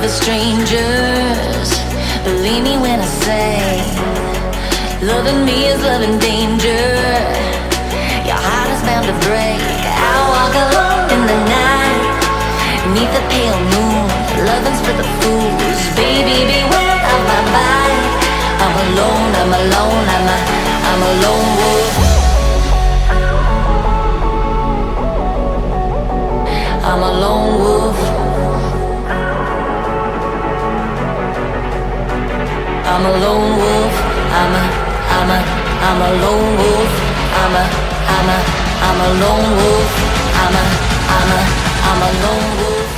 of strangers. Believe me when I say, loving me is loving danger. Your heart is bound to break. I walk alone in the night, beneath the pale moon. Loving's for the fools. Baby, beware of my mind. I'm alone, I'm alone, I'm a lone wolf. I'm a lone wolf. I'm a lone wolf. I'm a lone wolf. I'm a lone wolf. I'm a lone wolf.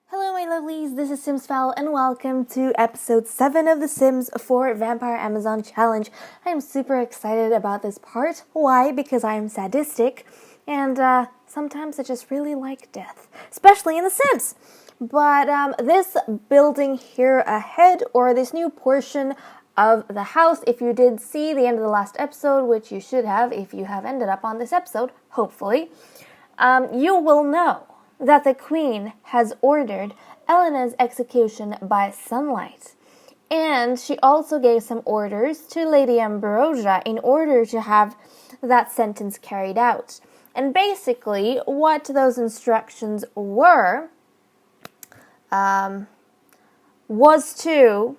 Hello my lovelies, this is Sims Fowl and welcome to episode 7 of The Sims 4 Vampire Amazon Challenge. I am super excited about this part. Why? Because I am sadistic and sometimes I just really like death, especially in The Sims. But this building here ahead, or this new portion of the house, if you did see the end of the last episode, which you should have if you have ended up on this episode, hopefully, you will know that the Queen has ordered Elena's execution by sunlight. And she also gave some orders to Lady Ambrosia in order to have that sentence carried out. And basically, what those instructions were was to.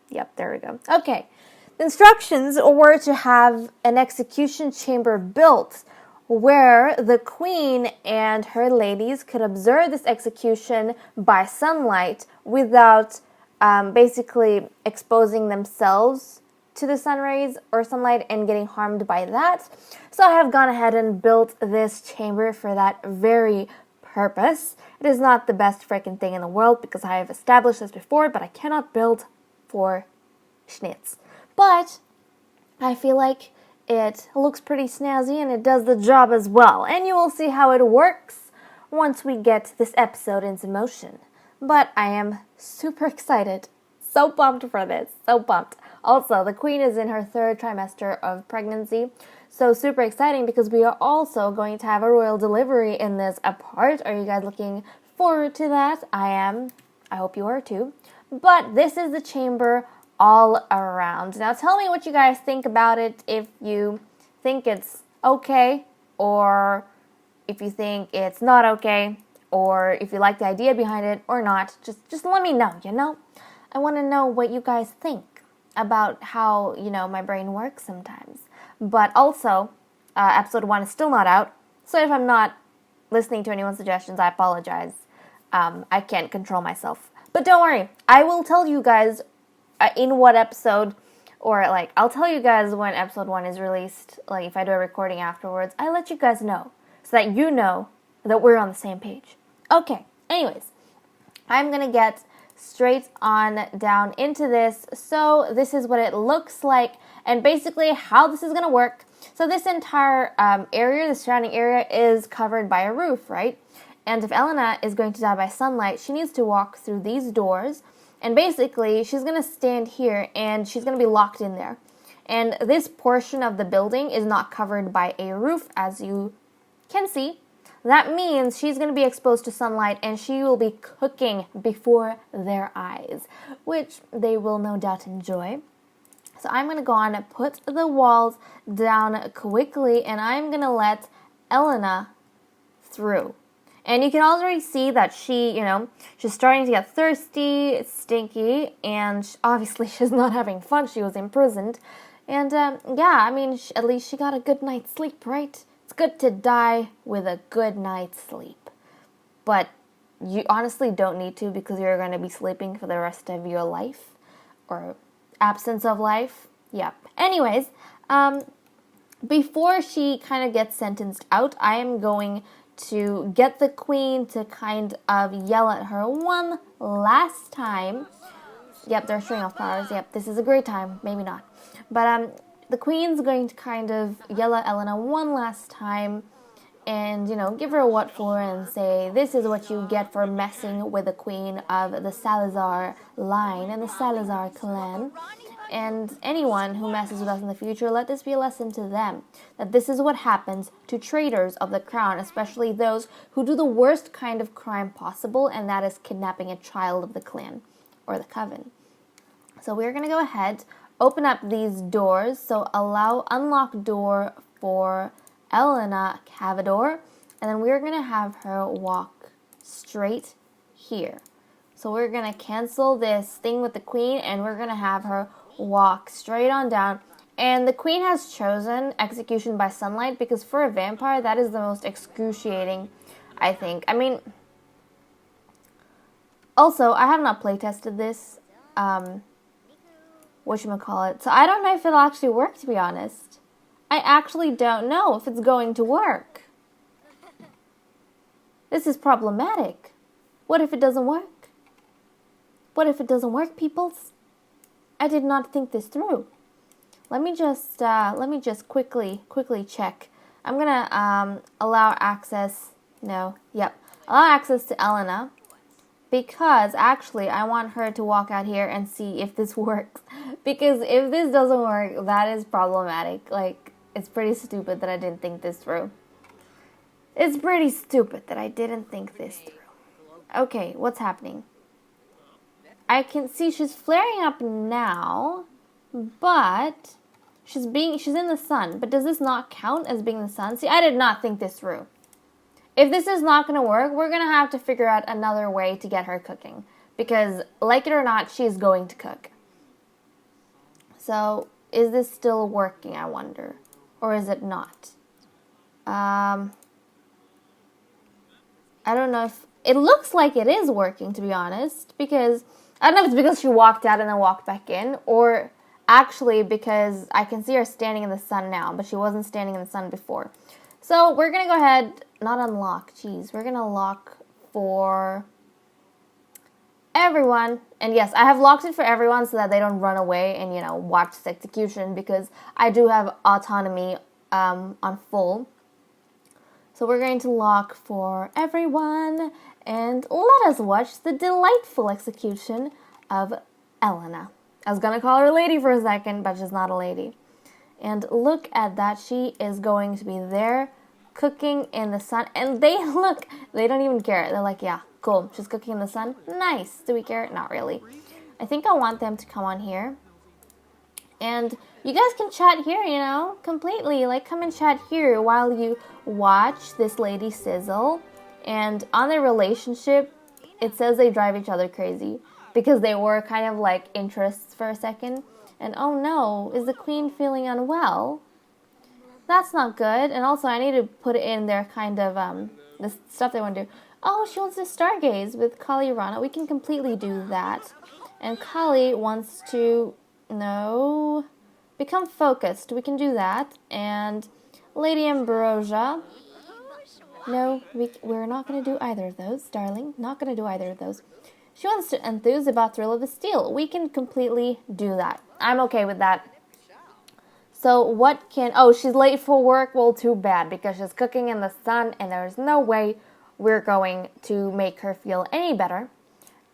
Yep, there we go. Okay. The instructions were to have an execution chamber built where the Queen and her ladies could observe this execution by sunlight without basically exposing themselves to the sun rays or sunlight and getting harmed by that. So I have gone ahead and built this chamber for that very purpose. It is not the best freaking thing in the world because I have established this before, but I cannot build for schnitz. But I feel like it looks pretty snazzy and it does the job as well. And you will see how it works once we get this episode into motion. But I am super excited. So pumped for this. So pumped. Also, the Queen is in her 3rd trimester of pregnancy. So super exciting because we are also going to have a royal delivery in this part. Are you guys looking forward to that? I am. I hope you are too. But this is the chamber all around. Now tell me what you guys think about it, if you think it's okay or if you think it's not okay or if you like the idea behind it or not. Just let me know, you know? I want to know what you guys think about how, my brain works sometimes. But also, episode 1 is still not out, so if I'm not listening to anyone's suggestions, I apologize. I can't control myself. But don't worry, I will tell you guys in what episode, or I'll tell you guys when episode 1 is released, if I do a recording afterwards, I let you guys know, so that you know that we're on the same page. Okay, anyways, I'm gonna get straight on down into this. So this is what it looks like and basically how this is going to work. So this entire area, the surrounding area, is covered by a roof, right? And if Elena is going to die by sunlight, she needs to walk through these doors and basically she's going to stand here and she's going to be locked in there. And this portion of the building is not covered by a roof, as you can see. That means she's going to be exposed to sunlight and she will be cooking before their eyes, which they will no doubt enjoy. So I'm going to go on and put the walls down quickly and I'm going to let Elena through. And you can already see that she, she's starting to get thirsty, stinky, and obviously she's not having fun. She was imprisoned. And at least she got a good night's sleep, right? It's good to die with a good night's sleep. But you honestly don't need to because you're going to be sleeping for the rest of your life. Or absence of life. Yep. Anyways, before she kind of gets sentenced out, I am going to get the Queen to kind of yell at her one last time. Yep, they're showing off powers. Yep, this is a great time. Maybe not. But, the Queen's going to kind of yell at Elena one last time and, give her a what for and say, this is what you get for messing with the Queen of the Salazar line and the Salazar clan. and anyone who messes with us in the future, let this be a lesson to them, that this is what happens to traitors of the crown, especially those who do the worst kind of crime possible, and that is kidnapping a child of the clan, or the coven. So we're going to go ahead, open up these doors, so unlock door for Elena Cavador, and then we're going to have her walk straight here. So we're going to cancel this thing with the queen, and we're going to have her walk straight on down. And the queen has chosen execution by sunlight because for a vampire, that is the most excruciating, I think. I mean, also, I have not playtested this, whatchamacallit, so I don't know if it'll actually work, to be honest. I actually don't know if it's going to work. This is problematic. What if it doesn't work? What if it doesn't work, peoples? I did not think this through. Let me just quickly check. I'm gonna allow access. No, yep, allow access to Elena because actually I want her to walk out here and see if this works. Because if this doesn't work, that is problematic. Like, it's pretty stupid that I didn't think this through. It's pretty stupid that I didn't think this through. Okay, what's happening? I can see she's flaring up now, but she's in the sun. But does this not count as being the sun? See, I did not think this through. If this is not going to work, we're going to have to figure out another way to get her cooking. Because, like it or not, she's going to cook. So, is this still working, I wonder? Or is it not? I don't know if... It looks like it is working, to be honest. Because... I don't know if it's because she walked out and then walked back in, or actually because I can see her standing in the sun now, but she wasn't standing in the sun before. So we're going to go ahead, not unlock, we're going to lock for everyone. And yes, I have locked it for everyone so that they don't run away and, watch this execution, because I do have autonomy on full. So we're going to lock for everyone, and let us watch the delightful execution of Elena. I was going to call her a lady for a second, but she's not a lady. And look at that. She is going to be there cooking in the sun. And they don't even care. They're like, yeah, cool. She's cooking in the sun. Nice. Do we care? Not really. I think I want them to come on here. And you guys can chat here, completely. Like, come and chat here while you watch this lady sizzle. And on their relationship, it says they drive each other crazy. Because they were kind of like interests for a second. And oh no, is the queen feeling unwell? That's not good. And also I need to put it in their kind of, the stuff they want to do. Oh, she wants to stargaze with Kali Rana. We can completely do that. And Kali wants to... No. Become focused. We can do that. And Lady Ambrosia. No, we're not going to do either of those, darling. Not going to do either of those. She wants to enthuse about Thrill of the Steel. We can completely do that. I'm okay with that. So what can... Oh, she's late for work. Well, too bad, because she's cooking in the sun and there's no way we're going to make her feel any better.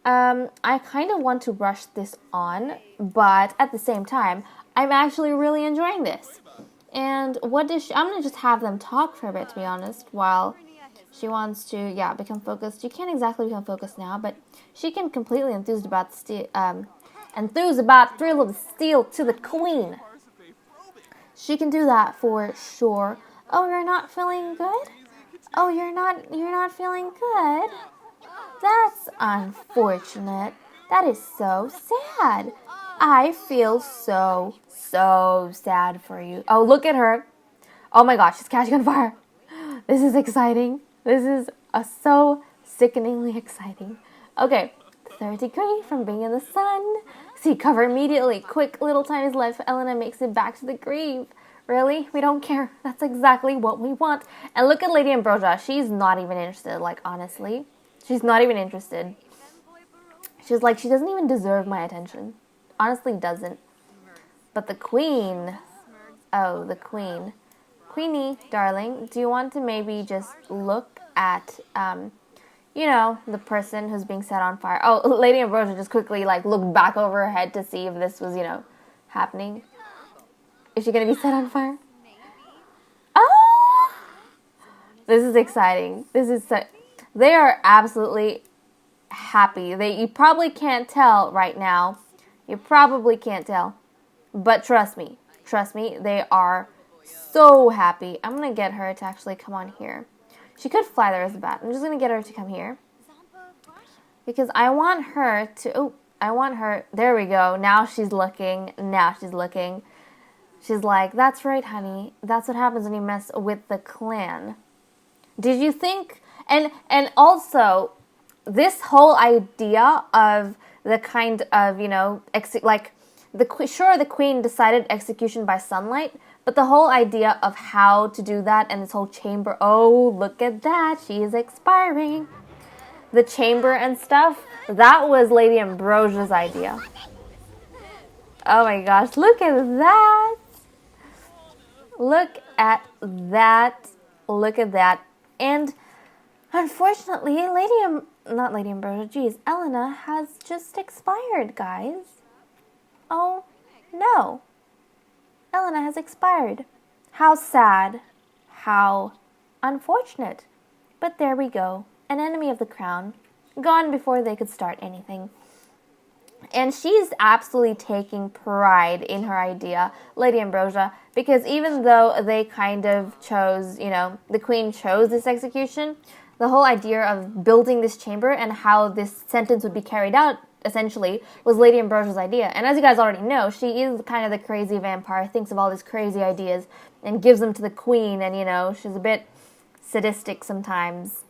I kind of want to rush this on, but at the same time, I'm actually really enjoying this. And what does she... I'm going to just have them talk for a bit, to be honest, while she wants to, become focused. You can't exactly become focused now, but she can completely enthuse about Thrill of the Steel to the queen. She can do that for sure. Oh, you're not feeling good? Oh, you're not feeling good? That's unfortunate. That is so sad. I feel so sad for you. Oh, look at her. Oh my gosh, she's catching on fire. This is exciting. This is so sickeningly exciting. Okay, 3rd degree from being in the sun. See, cover immediately. Quick little tiny life. Elena makes it back to the grave. Really? We don't care. That's exactly what we want. And look at Lady Ambrosia. She's not even interested, like, honestly. She's not even interested. She's like, she doesn't even deserve my attention. Honestly, doesn't. But the queen... Oh, the queen. Queenie, darling, do you want to maybe just look at, the person who's being set on fire? Oh, Lady Ambrosia just quickly, looked back over her head to see if this was, happening? Is she going to be set on fire? Oh! This is exciting. They are absolutely happy. You probably can't tell right now. You probably can't tell. But trust me, they are so happy. I'm going to get her to actually come on here. She could fly there as a bat. I'm just going to get her to come here. Because I want her to, there we go. Now she's looking. She's like, that's right, honey. That's what happens when you mess with the clan. Did you think, and also, this whole idea of the kind of, the queen decided execution by sunlight, but the whole idea of how to do that and this whole chamber, oh, look at that, she is expiring. The chamber and stuff, that was Lady Ambrosia's idea. Oh my gosh, look at that. Look at that. And unfortunately, Elena has just expired, guys. Oh, no. Elena has expired. How sad. How unfortunate. But there we go. An enemy of the crown. Gone before they could start anything. And she's absolutely taking pride in her idea, Lady Ambrosia, because even though they kind of chose, the queen chose this execution, the whole idea of building this chamber and how this sentence would be carried out, essentially, was Lady Ambrosia's idea. And as you guys already know, she is kind of the crazy vampire, thinks of all these crazy ideas and gives them to the queen, and, she's a bit sadistic sometimes.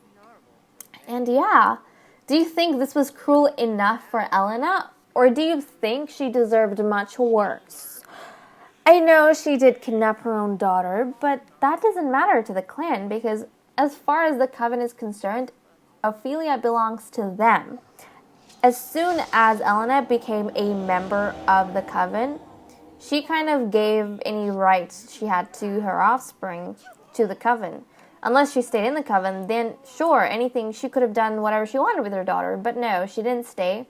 And yeah, do you think this was cruel enough for Elena? Or do you think she deserved much worse? I know she did kidnap her own daughter, but that doesn't matter to the clan because as far as the coven is concerned, Ophelia belongs to them. As soon as Elena became a member of the coven, she kind of gave any rights she had to her offspring to the coven. Unless she stayed in the coven, then sure, anything, she could have done whatever she wanted with her daughter, but no, she didn't stay.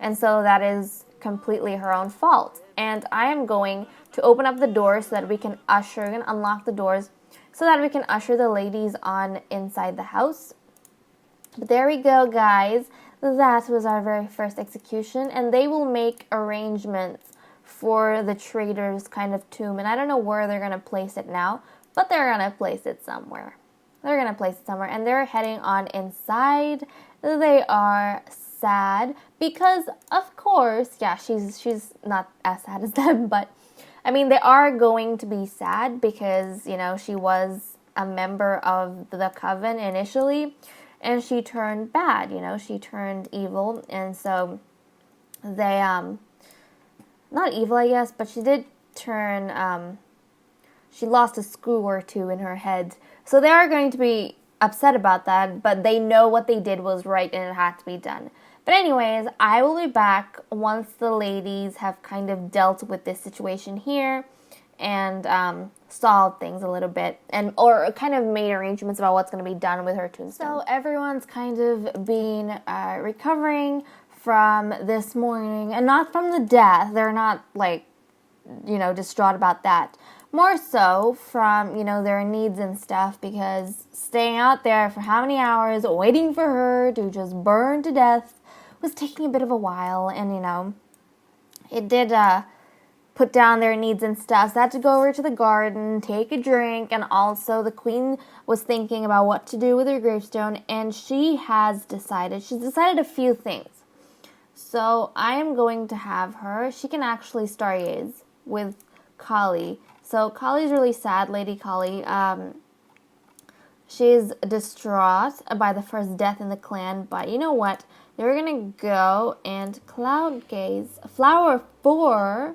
And so that is completely her own fault. And I am going to open up the doors so that we can unlock the doors so that we can usher the ladies on inside the house. But there we go, guys. That was our very first execution. And they will make arrangements for the traitor's kind of tomb. And I don't know where they're going to place it now, but they're going to place it somewhere. And they're heading on inside. They are sad because, of course, yeah, she's not as sad as them, but I mean, they are going to be sad because, she was a member of the coven initially, and she turned bad, she turned evil, and so they, not evil, I guess, but she did turn, she lost a screw or two in her head, so they are going to be upset about that, but they know what they did was right and it had to be done. But anyways, I will be back once the ladies have kind of dealt with this situation here and solved things a little bit or kind of made arrangements about what's going to be done with her tombstone. So everyone's kind of been recovering from this morning and not from the death. They're not distraught about that. More so from, their needs and stuff because staying out there for how many hours waiting for her to just burn to death was taking a bit of a while, and it did put down their needs and stuff. So they had to go over to the garden, take a drink, and also the queen was thinking about what to do with her gravestone, and she's decided a few things. So I am going to have her, she can actually stargaze with Kali. So Kali's really sad, Lady Kali. She's distraught by the first death in the clan, but you know what? They're gonna go and cloud gaze. Flower 4.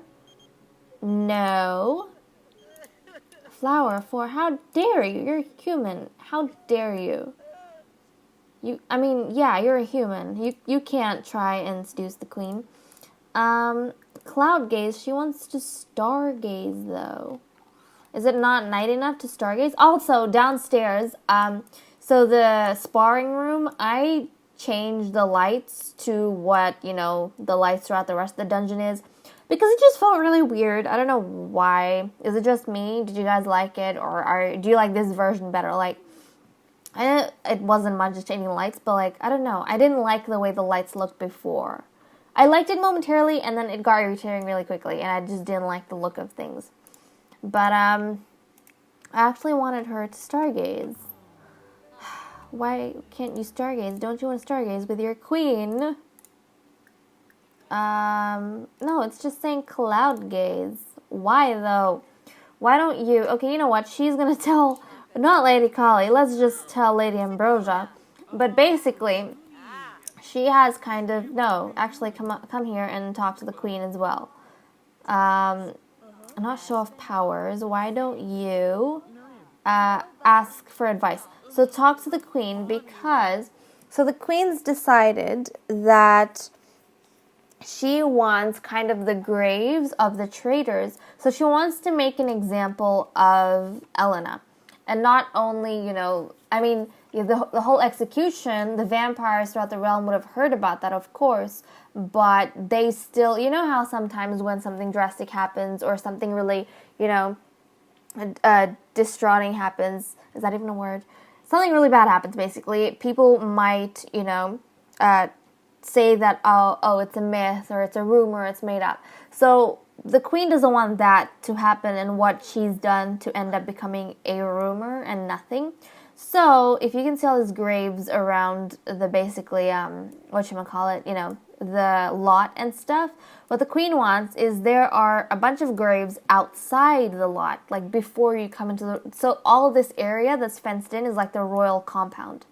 No. Flower 4. How dare you? You're human. How dare you? You're a human. You can't try and seduce the queen. Cloud gaze. She wants to stargaze though. Is it not night enough to stargaze? Also, downstairs, so the sparring room, I changed the lights to what, the lights throughout the rest of the dungeon is. because it just felt really weird. I don't know why. Is it just me? Did you guys like it, or do you like this version better? Like, it wasn't much just changing lights, but like, I don't know. I didn't like the way the lights looked before. I liked it momentarily, and then it got irritating really quickly, and I just didn't like the look of things. But I actually wanted her to stargaze. Why can't you stargaze? Don't you want to stargaze with your queen? No, it's just saying cloud gaze. Why though? Why don't you? Okay, you know what? She's gonna tell, not Lady Kali. Let's just tell Lady Ambrosia. But basically, she has kind of actually come here and talk to the queen as well. Not show off powers. Why don't you ask for advice? So talk to the queen because the queen's decided that she wants kind of the graves of the traitors. So she wants to make an example of Elena. And not only, the whole execution, the vampires throughout the realm would have heard about that, of course. But they still, you know how sometimes when something drastic happens or something really, distraughting happens. Is that even a word? Something really bad happens, basically. People might, say that, oh, it's a myth or it's a rumor, it's made up. So the queen doesn't want that to happen and what she's done to end up becoming a rumor and nothing. So if you can see all these graves around the basically, the lot and stuff, what the queen wants is there are a bunch of graves outside the lot, like before you come into the... So all of this area that's fenced in is like the royal compound.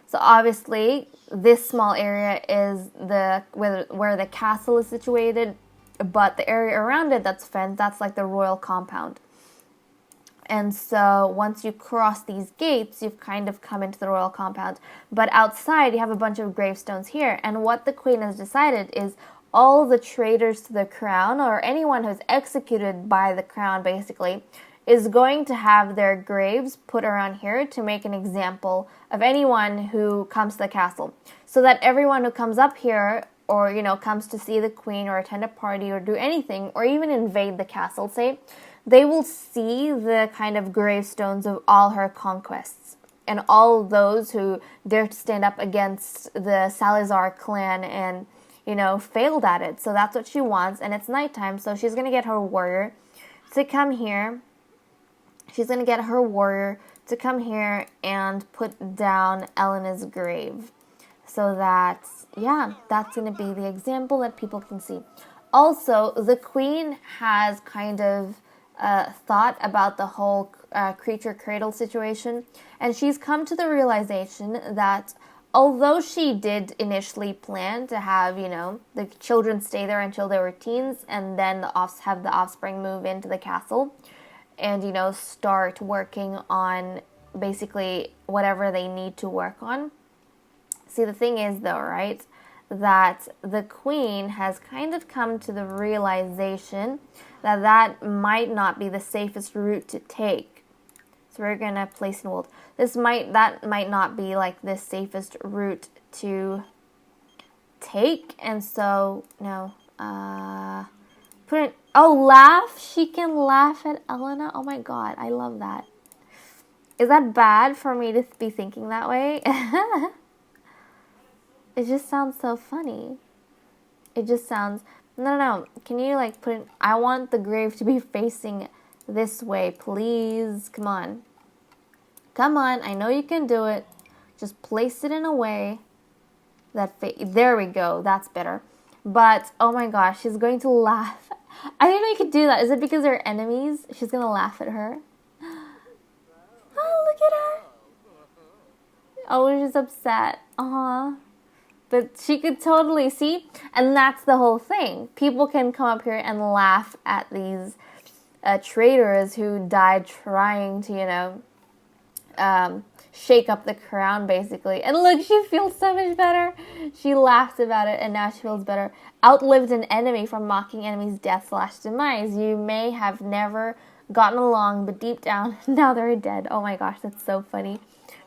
So obviously, this small area is where the castle is situated, but the area around it that's fenced, that's like the royal compound. And so once you cross these gates, you've kind of come into the royal compound. But outside, you have a bunch of gravestones here. And what the queen has decided is all the traitors to the crown, or anyone who's executed by the crown, basically, is going to have their graves put around here to make an example of anyone who comes to the castle. So that everyone who comes up here or, comes to see the queen or attend a party or do anything or even invade the castle, say, they will see the kind of gravestones of all her conquests and all those who dare to stand up against the Salazar clan and, failed at it. So that's what she wants, and it's nighttime, so she's going to get her warrior to come here. She's going to get her warrior to come here and put down Elena's grave. So that's going to be the example that people can see. Also, the queen has kind of thought about the whole creature cradle situation. And she's come to the realization that although she did initially plan to have, the children stay there until they were teens and then have the offspring move into the castle, and, start working on basically whatever they need to work on. See, the thing is, though, right, that the queen has kind of come to the realization that that might not be the safest route to take. So we're going to place in wold. That might not be, like, the safest route to take. And so, laugh. She can laugh at Elena. Oh my god, I love that. Is that bad for me to be thinking that way? It just sounds so funny. It just sounds... No. Can you, put in... I want the grave to be facing this way, please. Come on. I know you can do it. Just place it in a way that... There we go. That's better. But, oh my gosh, she's going to laugh. I didn't know you could do that. Is it because they're enemies? She's going to laugh at her. Oh, look at her. Oh, she's upset. But she could totally see. And that's the whole thing. People can come up here and laugh at these traitors who died trying to, shake up the crown, basically. And look, she feels so much better. She laughed about it, and now she feels better. Outlived an enemy from mocking enemy's death/demise. You may have never gotten along, but deep down, now they're dead. Oh my gosh, that's so funny.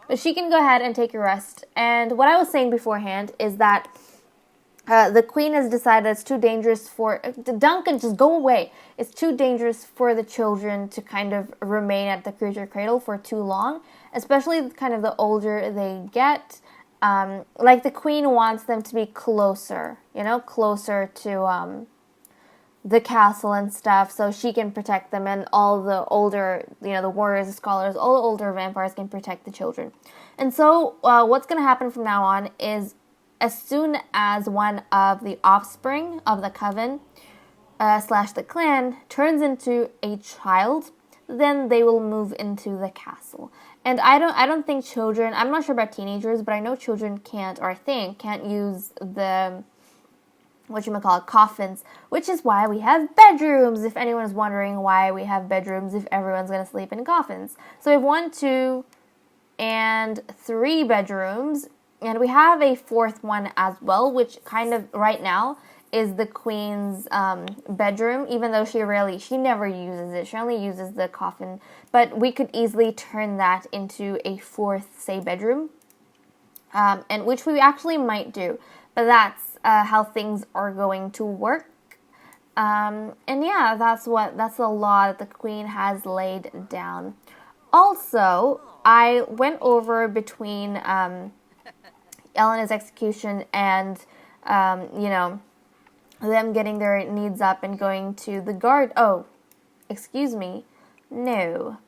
But she can go ahead and take a rest. And what I was saying beforehand is that the queen has decided it's too dangerous for Duncan. Just go away. It's too dangerous for the children to kind of remain at the creature cradle for too long, especially kind of the older they get. Like the queen wants them to be closer, closer to the castle and stuff, so she can protect them, and all the older, the warriors, the scholars, all the older vampires can protect the children. And so what's going to happen from now on is, as soon as one of the offspring of the coven / the clan turns into a child, then they will move into the castle. And I don't think children, I'm not sure about teenagers, but I know children can't use the coffins, which is why we have bedrooms, if anyone is wondering why we have bedrooms if everyone's going to sleep in coffins. So we have 1, 2, and 3 bedrooms, and we have a 4th one as well, which kind of right now is the queen's bedroom, even though she never uses it. She only uses the coffin, but we could easily turn that into a 4th, say, bedroom, and which we actually might do, but that's how things are going to work. And yeah, that's the law that the queen has laid down. Also, I went over between Elena's execution and them getting their needs up and going to the guard. Oh, excuse me. No.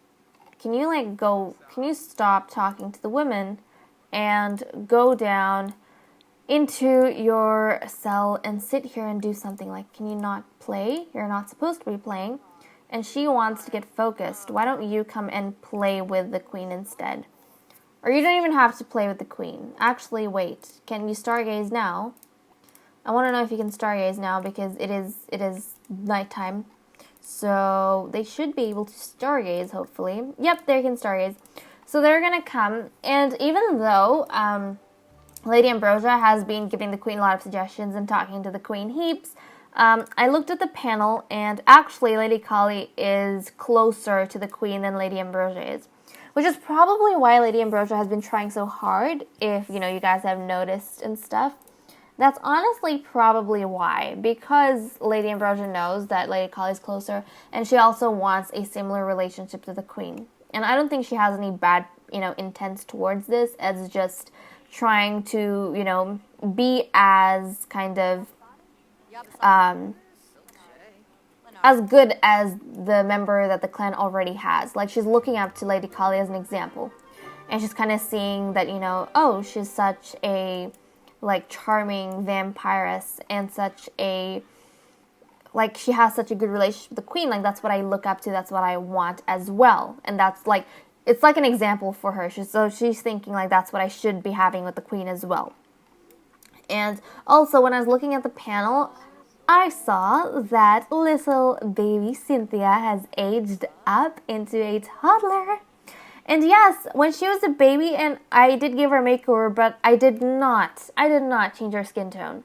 Can you stop talking to the women and go down into your cell and sit here and do something? Like, can you not play? You're not supposed to be playing. And she wants to get focused. Why don't you come and play with the queen instead? Or you don't even have to play with the queen. Actually, wait. Can you stargaze now? I want to know if you can stargaze now, because it is nighttime. So they should be able to stargaze, hopefully. Yep, they can stargaze. So they're going to come, and even though Lady Ambrosia has been giving the queen a lot of suggestions and talking to the queen heaps, I looked at the panel, and actually Lady Kali is closer to the queen than Lady Ambrosia is. Which is probably why Lady Ambrosia has been trying so hard, if, you guys have noticed and stuff. That's honestly probably why, because Lady Ambrosia knows that Lady Kali is closer, and she also wants a similar relationship to the queen. And I don't think she has any bad, intents towards this, as just trying to, be as kind of, as good as the member that the clan already has. Like, she's looking up to Lady Kali as an example. And she's kind of seeing that, oh, she's such a, charming vampiress, and such a, she has such a good relationship with the queen. Like, that's what I look up to. That's what I want as well. And that's, it's like an example for her. So she's thinking, that's what I should be having with the queen as well. And also, when I was looking at the panel, I saw that little baby Cynthia has aged up into a toddler. And yes, when she was a baby, and I did give her a makeover, but I did not change her skin tone.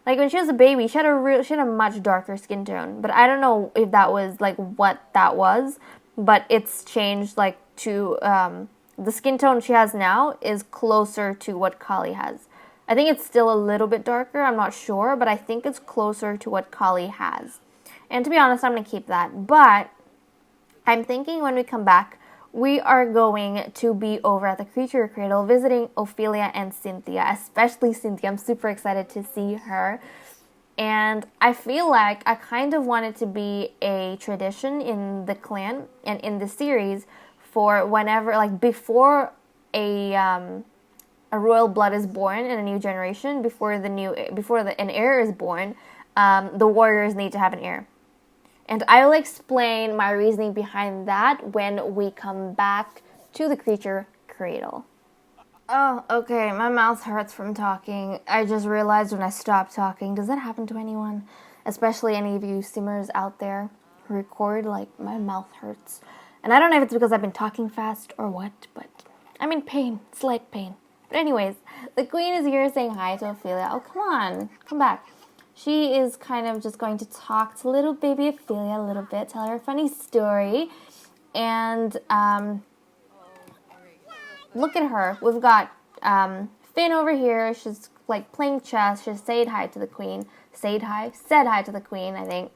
Like, when she was a baby, she had a much darker skin tone, but I don't know if that was, what that was, but it's changed, to, the skin tone she has now is closer to what Kali has. I think it's still a little bit darker, I'm not sure, but I think it's closer to what Kali has. And to be honest, I'm going to keep that. But I'm thinking when we come back, we are going to be over at the Creature Cradle visiting Ophelia and Cynthia, especially Cynthia. I'm super excited to see her. And I feel like I kind of want it to be a tradition in the clan and in the series for whenever, before a royal blood is born in a new generation, before an heir is born, the warriors need to have an heir. And I will explain my reasoning behind that when we come back to the Creature Cradle. Oh, okay, my mouth hurts from talking. I just realized when I stopped talking. Does that happen to anyone? Especially any of you simmers out there who record, my mouth hurts. And I don't know if it's because I've been talking fast or what, but I'm in pain, slight pain. But anyways, the queen is here saying hi to Ophelia. Oh, come on, come back. She is kind of just going to talk to little baby Ophelia a little bit, tell her a funny story. And look at her. We've got Finn over here. She's like playing chess. She said hi to the queen. Said hi to the queen, I think.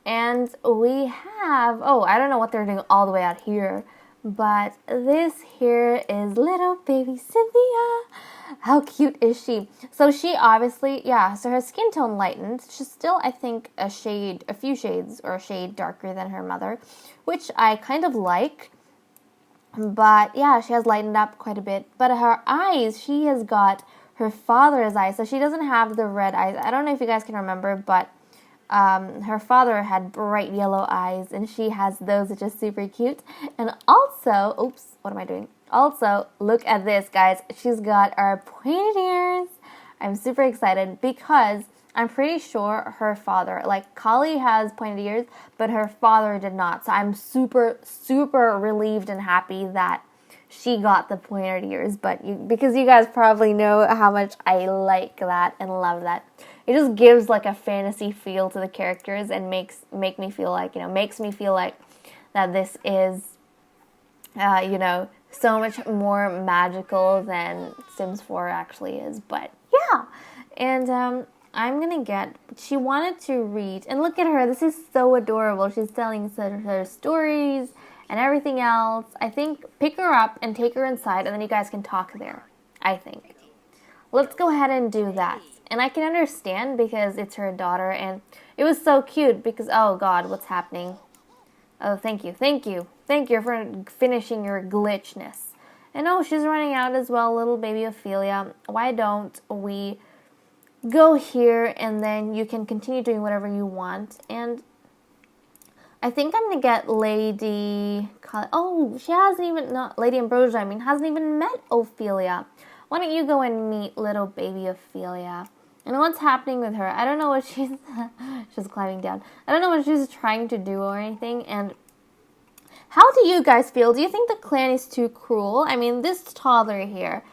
And we have, oh, I don't know what they're doing all the way out here, but this here is little baby Cynthia. How cute is she? So she obviously, yeah, so her skin tone lightened. She's still, I think, a few shades or a shade darker than her mother, which I kind of like. But yeah, she has lightened up quite a bit. But her eyes, she has got her father's eyes, so she doesn't have the red eyes. I don't know if you guys can remember, but her father had bright yellow eyes, and she has those, which is super cute. And also, oops, what am I doing? Also, look at this, guys. She's got our pointed ears. I'm super excited because I'm pretty sure her father, like Kali has pointed ears, but her father did not. So I'm super, super relieved and happy that she got the pointed ears. But because you guys probably know how much I like that and love that. It just gives like a fantasy feel to the characters and makes me feel like that this is, so much more magical than Sims 4 actually is. But yeah, and I'm gonna get. She wanted to read, and look at her. This is so adorable. She's telling her stories and everything else. I think pick her up and take her inside, and then you guys can talk there. I think. Let's go ahead and do that. And I can understand because it's her daughter, and it was so cute because, oh God, what's happening? Oh, thank you for finishing your glitchness. And oh, she's running out as well, little baby Ophelia. Why don't we go here, and then you can continue doing whatever you want. And I think I'm going to get Lady Ambrosia, hasn't even met Ophelia. Why don't you go and meet little baby Ophelia? And what's happening with her? I don't know what she's climbing down. I don't know what she's trying to do or anything. And how do you guys feel? Do you think the clan is too cruel? This toddler here,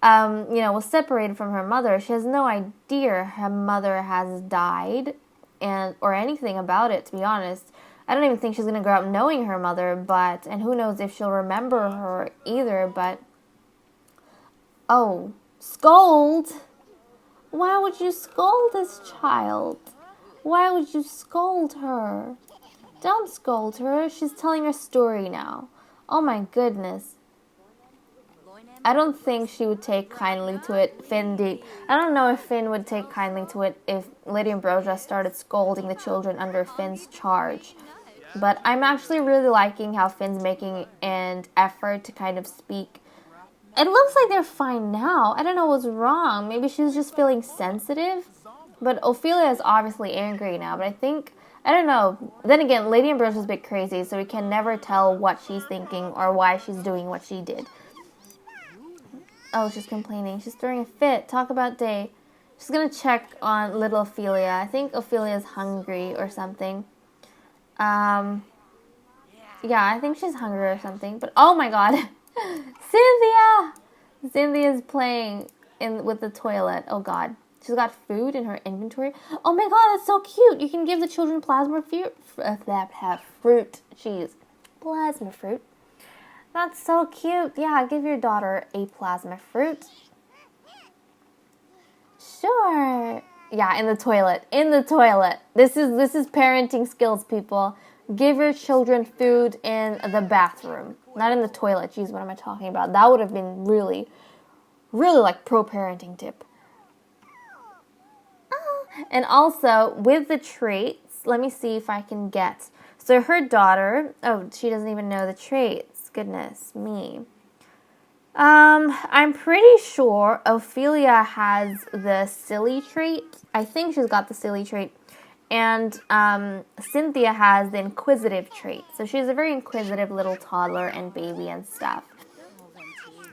was separated from her mother. She has no idea her mother has died or anything about it, to be honest. I don't even think she's going to grow up knowing her mother, and who knows if she'll remember her either, but oh, scold? Why would you scold this child? Why would you scold her? Don't scold her. She's telling her story now. Oh my goodness. I don't think she would take kindly to it. I don't know if Finn would take kindly to it if Lady Ambrosia started scolding the children under Finn's charge. But I'm actually really liking how Finn's making an effort to kind of speak. It looks like they're fine now. I don't know what's wrong. Maybe she's just feeling sensitive. But Ophelia is obviously angry now. But I don't know. Then again, Lady Ambrosia's a bit crazy, so we can never tell what she's thinking or why she's doing what she did. Oh, she's complaining. She's throwing a fit. Talk about day. She's going to check on little Ophelia. I think Ophelia's hungry or something. Yeah, I think she's hungry or something. But oh my God. Cynthia's playing with the toilet. Oh God. She's got food in her inventory. Oh my God, that's so cute. You can give the children plasma fruit. Plasma fruit. That's so cute. Yeah, give your daughter a plasma fruit. Sure. Yeah, in the toilet. This is parenting skills, people. Give your children food in the bathroom, not in the toilet. Jeez, what am I talking about? That would have been really, really like pro parenting tip. And also with the traits, let me see if I can get. So her daughter, oh, she doesn't even know the traits. Goodness me. I'm pretty sure Ophelia has the silly trait. I think she's got the silly trait. And Cynthia has the inquisitive trait. So she's a very inquisitive little toddler and baby and stuff.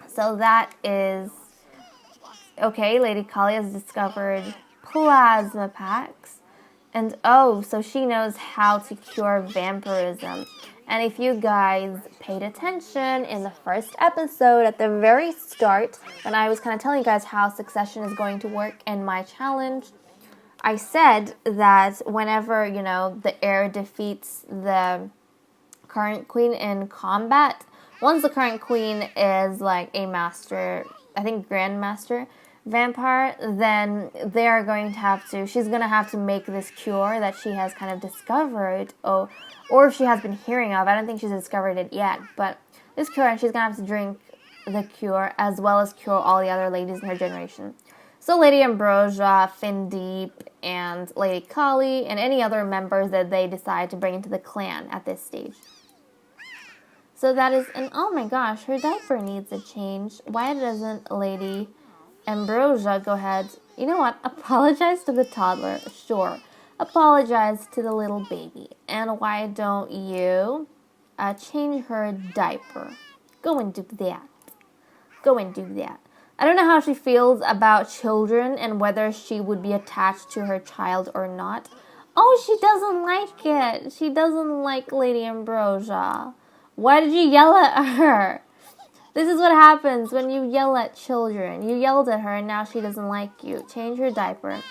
So that is... Okay, Lady Kali has discovered plasma packs. And oh, so she knows how to cure vampirism. And if you guys paid attention in the first episode at the very start, when I was kind of telling you guys how succession is going to work in my challenge, I said that whenever, the heir defeats the current queen in combat, once the current queen is like a master, I think grandmaster, vampire, then they're going to have to, she's going to have to make this cure that she has kind of discovered, or she has been hearing of. I don't think she's discovered it yet, but this cure, and she's going to have to drink the cure as well as cure all the other ladies in her generation. So Lady Ambrosia, Findeep, and Lady Kali, and any other members that they decide to bring into the clan at this stage. So that is, and oh my gosh, her diaper needs a change. Why doesn't Lady Ambrosia go ahead, you know what, apologize to the toddler, sure. Apologize to the little baby. And why don't you change her diaper? Go and do that. Go and do that. I don't know how she feels about children and whether she would be attached to her child or not. Oh, she doesn't like it. She doesn't like Lady Ambrosia. Why did you yell at her? This is what happens when you yell at children. You yelled at her and now she doesn't like you. Change her diaper.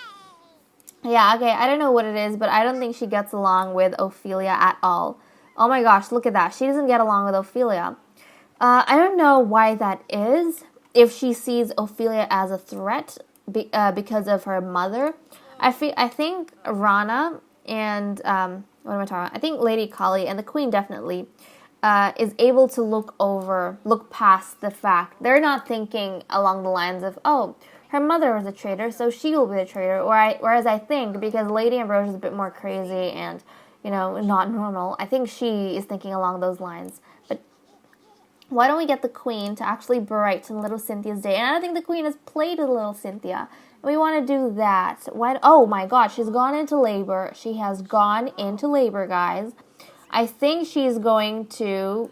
Yeah, okay, I don't know what it is, but I don't think she gets along with Ophelia at all. Oh my gosh, look at that. She doesn't get along with Ophelia. I don't know why that is. If she sees Ophelia as a threat because of her mother. I think Rana and, what am I talking about? I think Lady Kali and the Queen definitely is able to look past the fact. They're not thinking along the lines of, oh, her mother was a traitor, so she will be the traitor. Whereas I think, because Lady Ambrosia is a bit more crazy and, not normal, I think she is thinking along those lines. But why don't we get the Queen to actually brighten little Cynthia's day? And I don't think the Queen has played with little Cynthia. We want to do that. Oh my gosh, she's gone into labor. She has gone into labor, guys. I think she's going to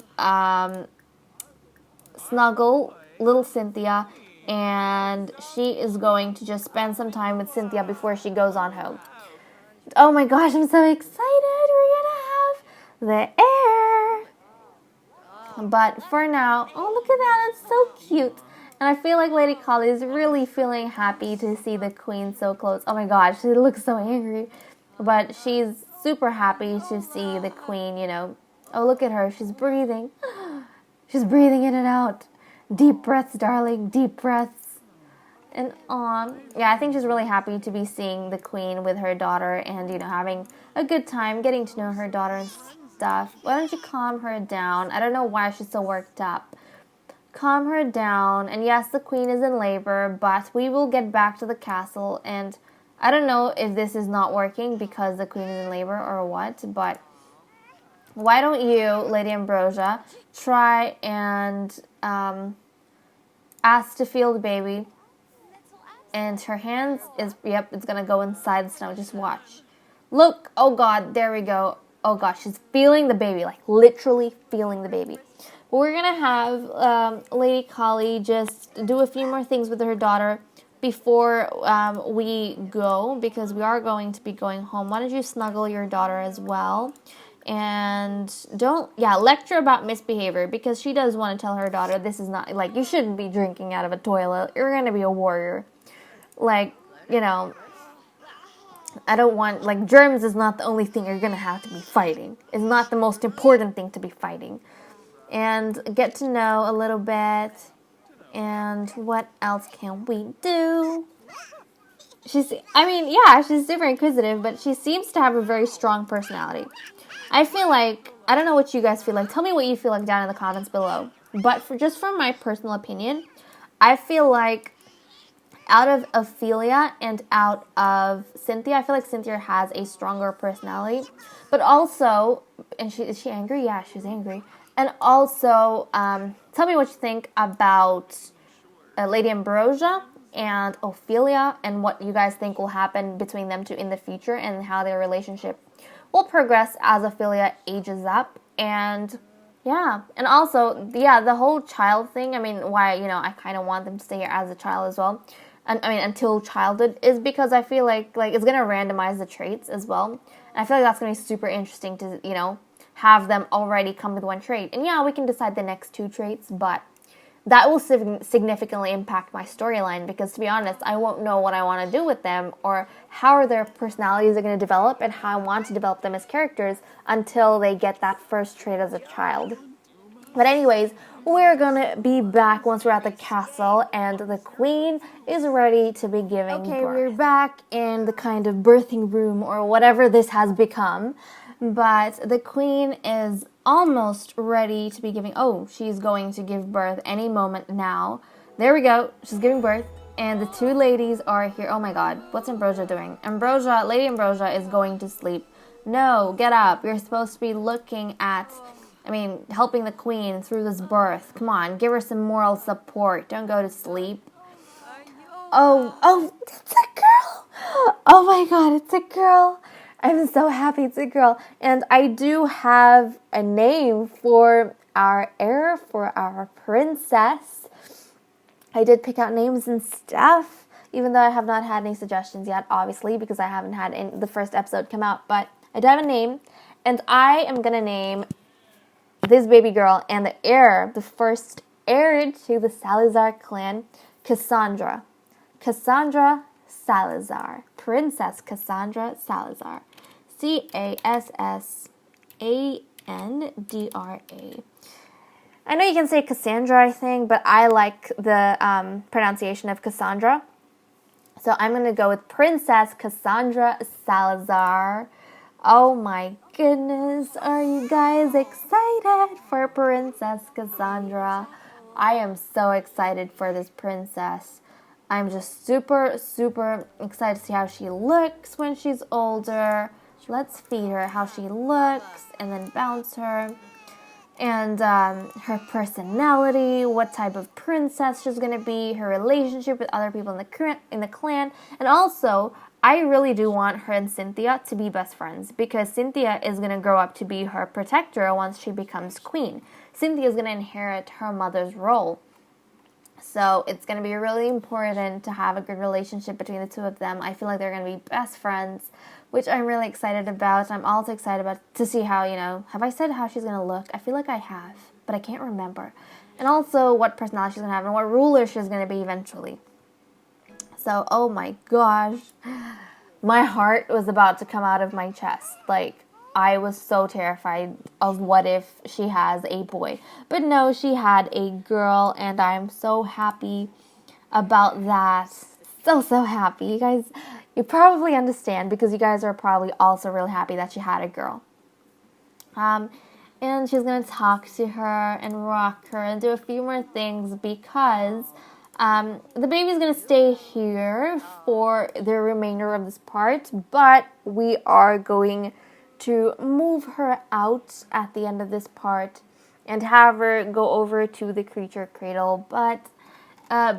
snuggle little Cynthia, and she is going to just spend some time with Cynthia before she goes on home. Oh my gosh, I'm so excited. We're going to have the air. But for now, oh, look at that. It's so cute. And I feel like Lady Kali is really feeling happy to see the Queen so close. Oh my gosh, she looks so angry. But she's super happy to see the Queen, Oh, look at her. She's breathing. She's breathing in and out. Deep breaths, darling. Deep breaths. And yeah, I think she's really happy to be seeing the Queen with her daughter and, having a good time, getting to know her daughter and stuff. Why don't you calm her down? I don't know why she's so worked up. Calm her down. And yes, the Queen is in labor, but we will get back to the castle. And I don't know if this is not working because the Queen is in labor or what, but why don't you, Lady Ambrosia, try and ask to feel the baby. And her hands it's going to go inside the snow. Just watch. Look, oh God, there we go. Oh gosh, she's feeling the baby, like literally feeling the baby. We're going to have Lady Kali just do a few more things with her daughter before we go, because we are going to be going home. Why don't you snuggle your daughter as well? And lecture about misbehavior, because she does want to tell her daughter, this is not, you shouldn't be drinking out of a toilet. You're going to be a warrior. I don't want, germs is not the only thing you're going to have to be fighting. It's not the most important thing to be fighting. And get to know a little bit. And what else can we do? She's super inquisitive, but she seems to have a very strong personality. I feel like, I don't know what you guys feel like. Tell me what you feel like down in the comments below. But from my personal opinion, I feel like out of Ophelia and out of Cynthia, I feel like Cynthia has a stronger personality. But also, and is she angry? Yeah, she's angry. And also, tell me what you think about Lady Ambrosia and Ophelia, and what you guys think will happen between them two in the future, and how their relationship will progress as Ophelia ages up. And yeah, and also, the whole child thing, why, I kind of want them to stay here as a child as well. And until childhood, is because I feel like it's going to randomize the traits as well. And I feel like that's going to be super interesting to, have them already come with one trait. And yeah, we can decide the next two traits, but that will significantly impact my storyline, because to be honest, I won't know what I want to do with them, or how their personalities are going to develop, and how I want to develop them as characters until they get that first trait as a child. But anyways, we're gonna be back once we're at the castle and the queen is ready to be giving birth. We're back in the kind of birthing room or whatever this has become. But the queen is almost ready to be giving... Oh, she's going to give birth any moment now. There we go. She's giving birth. And the two ladies are here. Oh my god. What's Ambrosia doing? Lady Ambrosia is going to sleep. No, get up. You're supposed to be looking at... helping the queen through this birth. Come on, give her some moral support. Don't go to sleep. Oh, it's a girl. Oh my god, it's a girl. I'm so happy it's a girl. And I do have a name for our heir, for our princess. I did pick out names and stuff, even though I have not had any suggestions yet, obviously, because I haven't had the first episode come out. But I do have a name, and I am going to name this baby girl and the heir, the first heir to the Salazar clan, Cassandra. Cassandra Salazar. Princess Cassandra Salazar. Cassandra. I know you can say Cassandra, I think, but I like the pronunciation of Cassandra. So I'm going to go with Princess Cassandra Salazar. Oh my goodness, are you guys excited for Princess Cassandra? I am so excited for this princess. I'm just super, super excited to see how she looks when she's older. Let's feed her how she looks and then bounce her. And her personality, what type of princess she's going to be, her relationship with other people in the clan. And also, I really do want her and Cynthia to be best friends because Cynthia is going to grow up to be her protector once she becomes queen. Cynthia is going to inherit her mother's role. So it's going to be really important to have a good relationship between the two of them. I feel like they're going to be best friends, which I'm really excited about. I'm also excited to see how, have I said how she's going to look? I feel like I have, but I can't remember. And also what personality she's going to have and what ruler she's going to be eventually. So, oh my gosh, my heart was about to come out of my chest. I was so terrified of what if she has a boy. But no, she had a girl, and I'm so happy about that. So happy. You guys, you probably understand because you guys are probably also really happy that she had a girl. And she's going to talk to her and rock her and do a few more things because... the baby's going to stay here for the remainder of this part, but we are going to move her out at the end of this part and have her go over to the creature cradle. But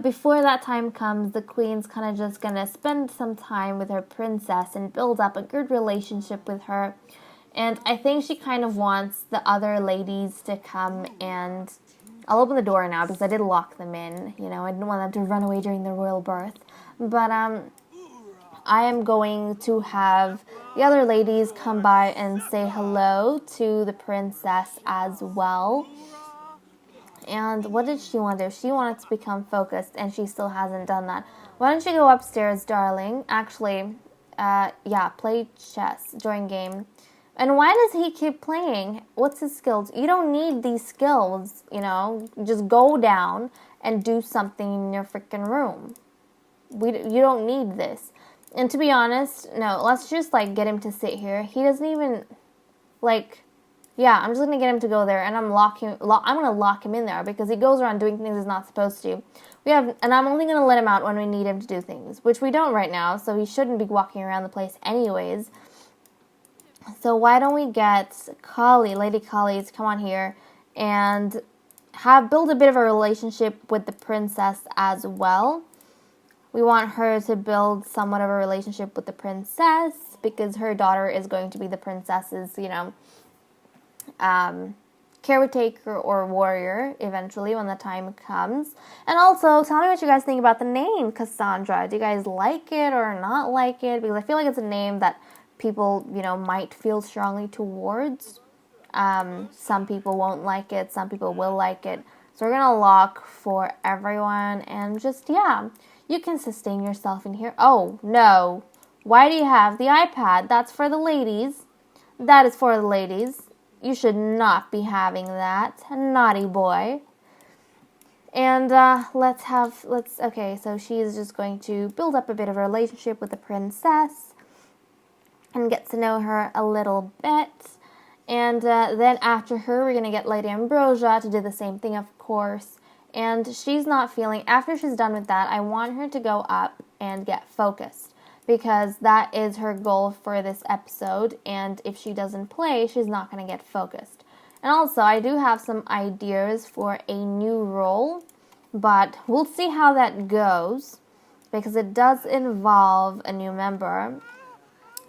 before that time comes, the queen's kind of just going to spend some time with her princess and build up a good relationship with her. And I think she kind of wants the other ladies to come and... I'll open the door now because I did lock them in. I didn't want them to run away during the royal birth. But I am going to have the other ladies come by and say hello to the princess as well. And what did she want to do? She wanted to become focused, and she still hasn't done that. Why don't you go upstairs, darling? Actually, play chess, join game. And why does he keep playing? What's his skills? You don't need these skills, Just go down and do something in your freaking room. You don't need this. And to be honest, no, let's just, get him to sit here. He doesn't even, I'm just going to get him to go there, and I'm going to lock him in there because he goes around doing things he's not supposed to. And I'm only going to let him out when we need him to do things, which we don't right now, so he shouldn't be walking around the place anyways. So why don't we get Lady Kali to come on here and build a bit of a relationship with the princess as well. We want her to build somewhat of a relationship with the princess because her daughter is going to be the princess's, caretaker or warrior eventually when the time comes. And also, tell me what you guys think about the name Cassandra. Do you guys like it or not like it? Because I feel like it's a name that people, might feel strongly towards. Some people won't like it. Some people will like it. So we're going to lock for everyone. And just, you can sustain yourself in here. Oh, no. Why do you have the iPad? That's for the ladies. That is for the ladies. You should not be having that. Naughty boy. And okay, so she's just going to build up a bit of a relationship with the princess and get to know her a little bit. And then after her, we're going to get Lady Ambrosia to do the same thing, of course. And she's not feeling, after she's done with that, I want her to go up and get focused, because that is her goal for this episode. And if she doesn't play, she's not going to get focused. And also, I do have some ideas for a new role, but we'll see how that goes, because it does involve a new member.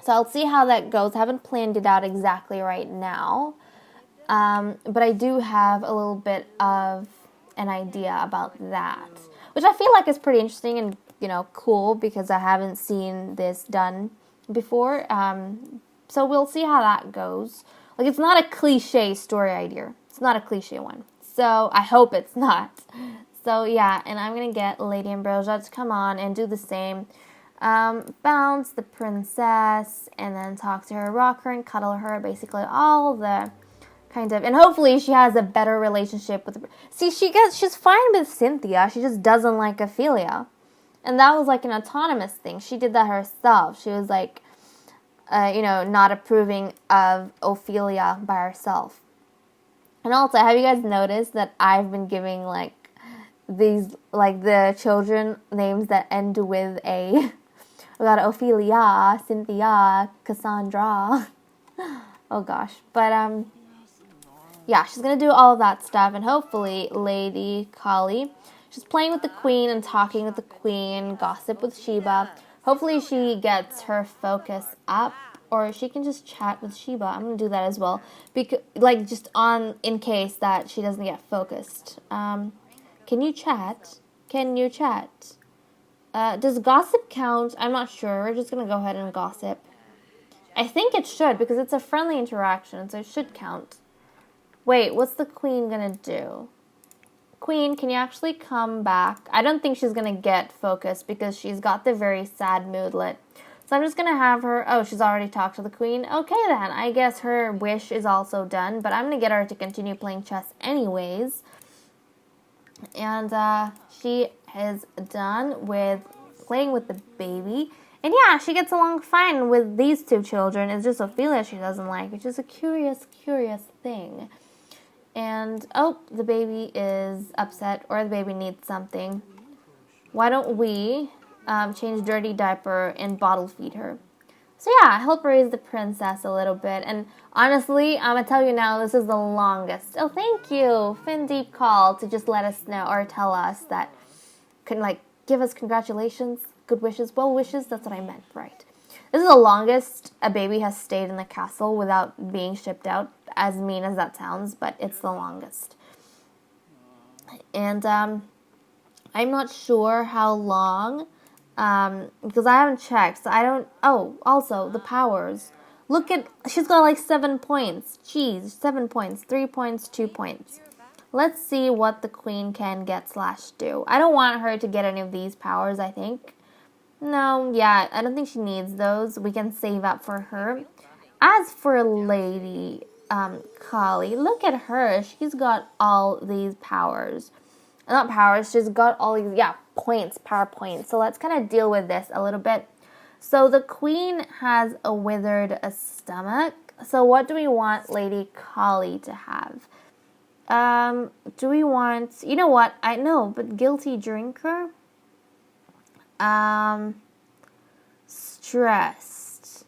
So I'll see how that goes. I haven't planned it out exactly right now, but I do have a little bit of an idea about that, which I feel like is pretty interesting and, cool, because I haven't seen this done before. So we'll see how that goes. Like, it's not a cliche story idea. It's not a cliche one. So I hope it's not. So yeah, and I'm going to get Lady Ambrosia to come on and do the same. Bounce the princess and then talk to her, rock her and cuddle her. Basically all the kind of, and hopefully she has a better relationship with she's fine with Cynthia. She just doesn't like Ophelia. And that was like an autonomous thing. She did that herself. She was like, not approving of Ophelia by herself. And also, have you guys noticed that I've been giving, like, these, like, the children names that end with A? We got Ophelia, Cynthia, Cassandra. Oh, gosh. But, yeah, she's going to do all of that stuff. And hopefully, Lady Kali, she's playing with the queen and talking with the queen, gossip with Sheba. Hopefully she gets her focus up, or she can just chat with Sheba. I'm going to do that as well, because, like, just in case that she doesn't get focused. Can you chat? Can you chat? Does gossip count? I'm not sure. We're just going to go ahead and gossip. I think it should, because it's a friendly interaction, so it should count. Wait, what's the queen going to do? Queen, can you actually come back? I don't think she's going to get focused because she's got the very sad moodlet. So I'm just going to have her... Oh, she's already talked to the queen. Okay, then. I guess her wish is also done. But I'm going to get her to continue playing chess anyways. And she is done with playing with the baby. And yeah, she gets along fine with these two children. It's just Ophelia she doesn't like, which is a curious thing. And, oh, the baby is upset, or the baby needs something. Why don't we change dirty diaper and bottle feed her? So yeah, help raise the princess a little bit. And honestly, I'm going to tell you now, this is the longest. Oh, thank you, Fin Deep Call, to just let us know, or tell us that, give us congratulations, good wishes, well wishes, that's what I meant, right? This is the longest a baby has stayed in the castle without being shipped out, as mean as that sounds, but it's the longest. And I'm not sure how long, because I haven't checked, so I don't... Oh, also, the powers. Look at... She's got like 7 points. Jeez, 7 points, 3 points, 2 points. Let's see what the queen can get / do. I don't want her to get any of these powers, I think. No, yeah, I don't think she needs those. We can save up for her. As for Lady Kali, look at her. She's got all these powers. Not powers, she's got all these, points, power points. So let's kind of deal with this a little bit. So the queen has a withered stomach. So what do we want Lady Kali to have? Do we want... You know what? I know, but guilty drinker... stressed.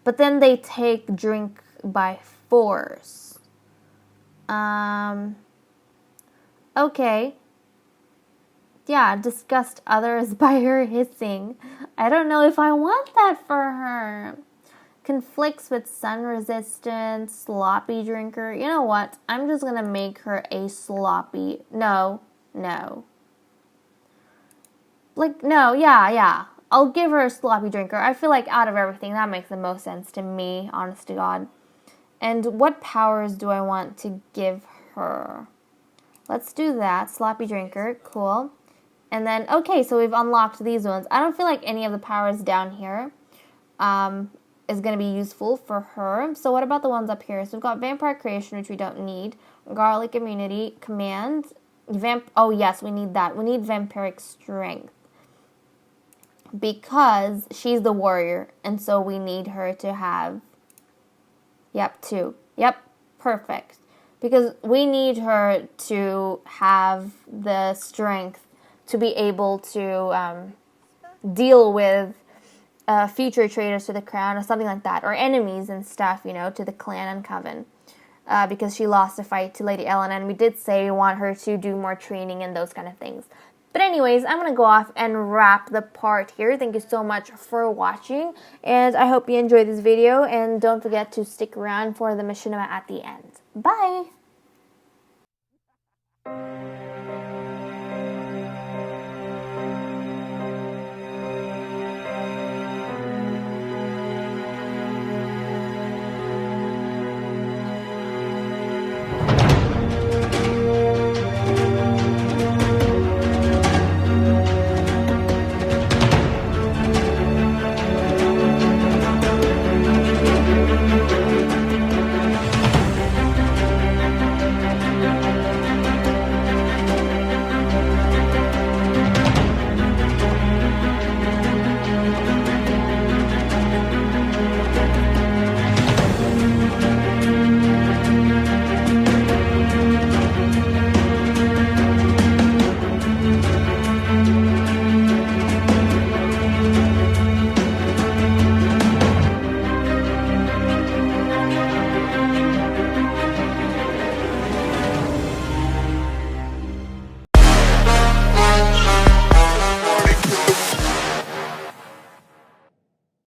But then they take drink by force. Okay. Yeah, disgust others by her hissing. I don't know if I want that for her. Conflicts with sun resistance, sloppy drinker. You know what? I'm just gonna make her a sloppy... No. Like, no, yeah. I'll give her a sloppy drinker. I feel like out of everything, that makes the most sense to me, honest to God. And what powers do I want to give her? Let's do that. Sloppy drinker. Cool. And then, okay, so we've unlocked these ones. I don't feel like any of the powers down here is going to be useful for her. So what about the ones up here? So we've got Vampire Creation, which we don't need. Garlic Immunity, Command, oh yes, we need that. We need Vampiric Strength. Because she's the warrior, and so we need her to have, yep, 2. Yep, perfect. Because we need her to have the strength to be able to deal with future traitors to the crown or something like that, or enemies and stuff, you know, to the clan and coven. Because she lost a fight to Lady Ellen, and we did say we want her to do more training and those kind of things. But anyways, I'm going to go off and wrap the part here. Thank you so much for watching, and I hope you enjoyed this video, and don't forget to stick around for the machinima at the end. Bye!